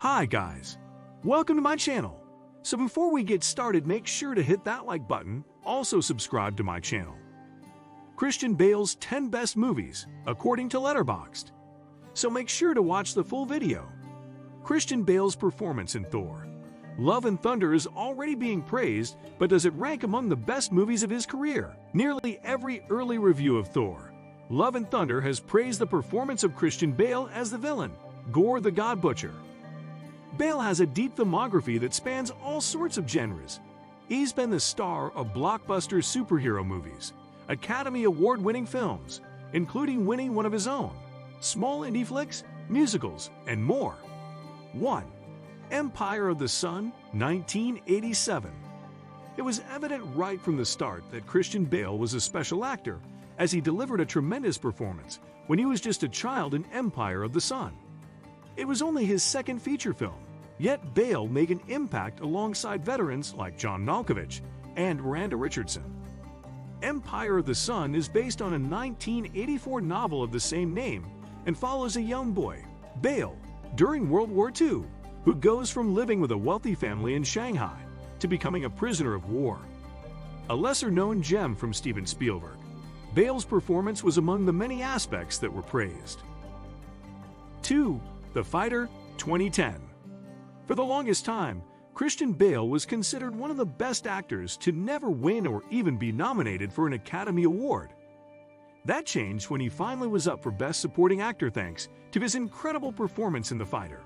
Hi guys, welcome to my channel. So before we get started, make sure to hit that like button, also subscribe to my channel. Christian Bale's 10 best movies, according to Letterboxd. So make sure to watch the full video. Christian Bale's performance in Thor. Love and Thunder is already being praised, but does it rank among the best movies of his career? Nearly every early review of Thor, Love and Thunder has praised the performance of Christian Bale as the villain, Gore the God Butcher. Bale has a deep filmography that spans all sorts of genres. He's been the star of blockbuster superhero movies, Academy Award-winning films, including winning one of his own, small indie flicks, musicals, and more. 1. Empire of the Sun, 1987. It was evident right from the start that Christian Bale was a special actor, as he delivered a tremendous performance when he was just a child in Empire of the Sun. It was only his second feature film, yet Bale made an impact alongside veterans like John Malkovich and Miranda Richardson. Empire of the Sun is based on a 1984 novel of the same name and follows a young boy, Bale, during World War II, who goes from living with a wealthy family in Shanghai to becoming a prisoner of war. A lesser-known gem from Steven Spielberg, Bale's performance was among the many aspects that were praised. 2. The Fighter, 2010. For the longest time, Christian Bale was considered one of the best actors to never win or even be nominated for an Academy Award. That changed when he finally was up for Best Supporting Actor thanks to his incredible performance in The Fighter.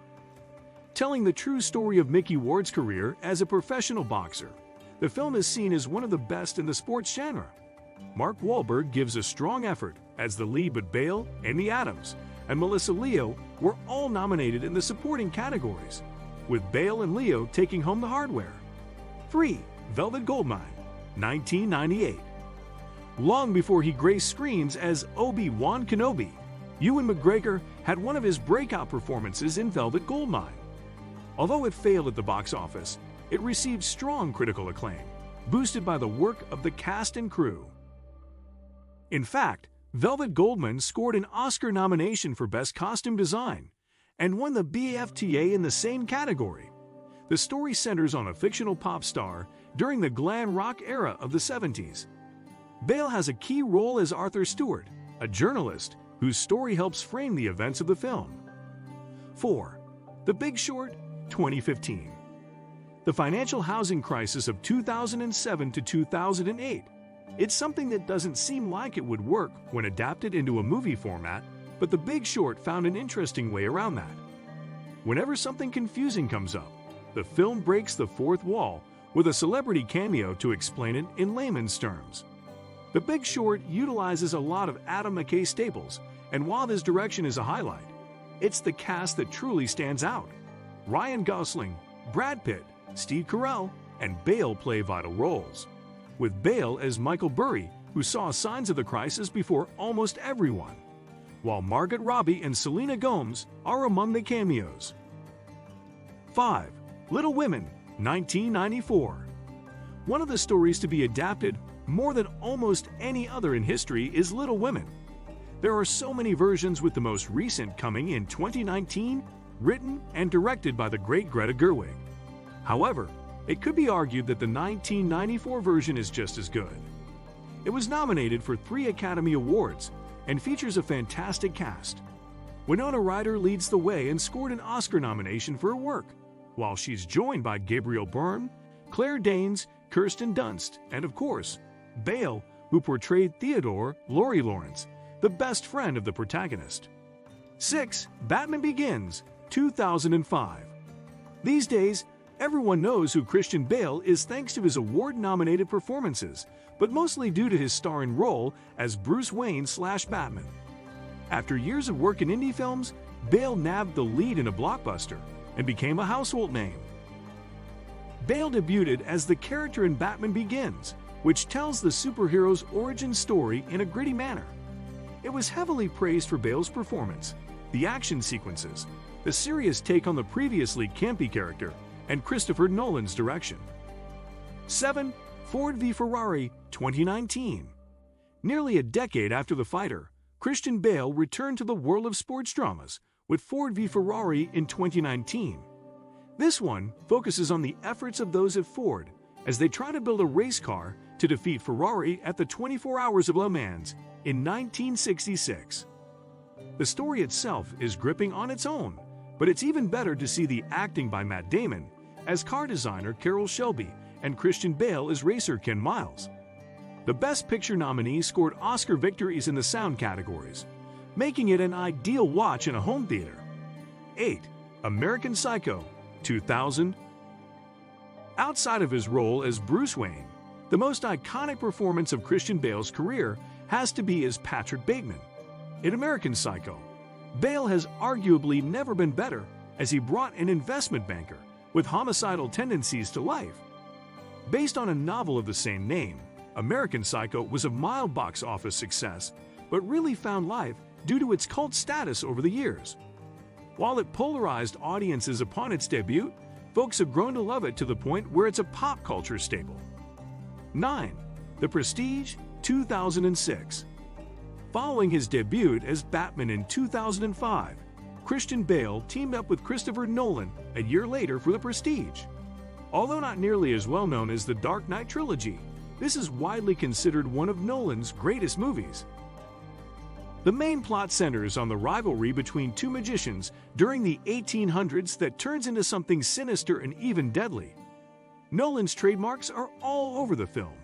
Telling the true story of Mickey Ward's career as a professional boxer, the film is seen as one of the best in the sports genre. Mark Wahlberg gives a strong effort as the lead, but Bale, Amy Adams, and Melissa Leo were all nominated in the supporting categories, with Bale and Leo taking home the hardware. 3. Velvet Goldmine, 1998. Long before he graced screens as Obi-Wan Kenobi, Ewan McGregor had one of his breakout performances in Velvet Goldmine. Although it failed at the box office, it received strong critical acclaim, boosted by the work of the cast and crew. In fact, Velvet Goldmine scored an Oscar nomination for Best Costume Design and won the BAFTA in the same category. The story centers on a fictional pop star during the glam rock era of the 70s. Bale has a key role as Arthur Stewart, a journalist whose story helps frame the events of the film. 4. The Big Short, 2015. The financial housing crisis of 2007 to 2008. It's something that doesn't seem like it would work when adapted into a movie format, but The Big Short found an interesting way around that. Whenever something confusing comes up, the film breaks the fourth wall with a celebrity cameo to explain it in layman's terms. The Big Short utilizes a lot of Adam McKay staples, and while this direction is a highlight, it's the cast that truly stands out. Ryan Gosling, Brad Pitt, Steve Carell, and Bale play vital roles, with Bale as Michael Burry, who saw signs of the crisis before almost everyone, while Margot Robbie and Selena Gomez are among the cameos. 5. Little Women, 1994. One of the stories to be adapted more than almost any other in history is Little Women. There are so many versions, with the most recent coming in 2019, written and directed by the great Greta Gerwig. However, it could be argued that the 1994 version is just as good. It was nominated for 3 Academy Awards and features a fantastic cast. Winona Ryder leads the way and scored an Oscar nomination for her work, while she's joined by Gabriel Byrne, Claire Danes, Kirsten Dunst, and of course, Bale, who portrayed Theodore Laurie Lawrence, the best friend of the protagonist. 6. Batman Begins, 2005. These days, everyone knows who Christian Bale is thanks to his award-nominated performances, but mostly due to his starring role as Bruce Wayne/Batman. After years of work in indie films, Bale nabbed the lead in a blockbuster and became a household name. Bale debuted as the character in Batman Begins, which tells the superhero's origin story in a gritty manner. It was heavily praised for Bale's performance, the action sequences, the serious take on the previously campy character, and Christopher Nolan's direction. 7. Ford v Ferrari, 2019. Nearly a decade after The Fighter, Christian Bale returned to the world of sports dramas with Ford v Ferrari in 2019, This one focuses on the efforts of those at Ford as they try to build a race car to defeat Ferrari at the 24 Hours of Le Mans in 1966. The story itself is gripping on its own, but it's even better to see the acting by Matt Damon as car designer Carroll Shelby and Christian Bale as racer Ken Miles. The Best Picture nominees scored Oscar victories in the sound categories, making it an ideal watch in a home theater. 8. American Psycho, 2000. Outside of his role as Bruce Wayne, the most iconic performance of Christian Bale's career has to be as Patrick Bateman. In American Psycho, Bale has arguably never been better as he brought an investment banker with homicidal tendencies to life. Based on a novel of the same name, American Psycho was a mild box office success, but really found life due to its cult status over the years. While it polarized audiences upon its debut, folks have grown to love it to the point where it's a pop culture staple. 9. The Prestige, 2006. Following his debut as Batman in 2005, Christian Bale teamed up with Christopher Nolan a year later for The Prestige. Although not nearly as well known as the Dark Knight trilogy, this is widely considered one of Nolan's greatest movies. The main plot centers on the rivalry between two magicians during the 1800s that turns into something sinister and even deadly. Nolan's trademarks are all over the film,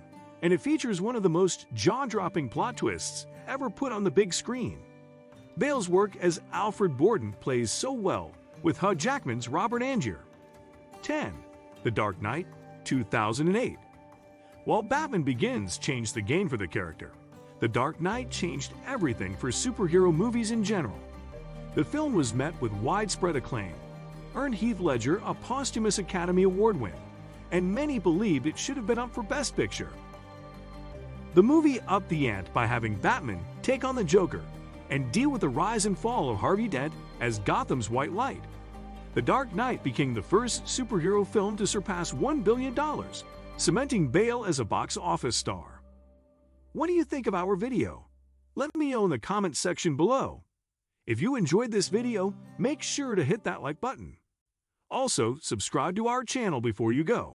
and it features one of the most jaw-dropping plot twists ever put on the big screen. Bale's work as Alfred Borden plays so well with Hugh Jackman's Robert Angier. 10. The Dark Knight, 2008. While Batman Begins changed the game for the character, The Dark Knight changed everything for superhero movies in general. The film was met with widespread acclaim, earned Heath Ledger a posthumous Academy Award win, and many believed it should have been up for Best Picture. The movie upped the ante by having Batman take on the Joker and deal with the rise and fall of Harvey Dent as Gotham's White Light. The Dark Knight became the first superhero film to surpass $1 billion, cementing Bale as a box office star. What do you think of our video? Let me know in the comment section below. If you enjoyed this video, make sure to hit that like button. Also, subscribe to our channel before you go.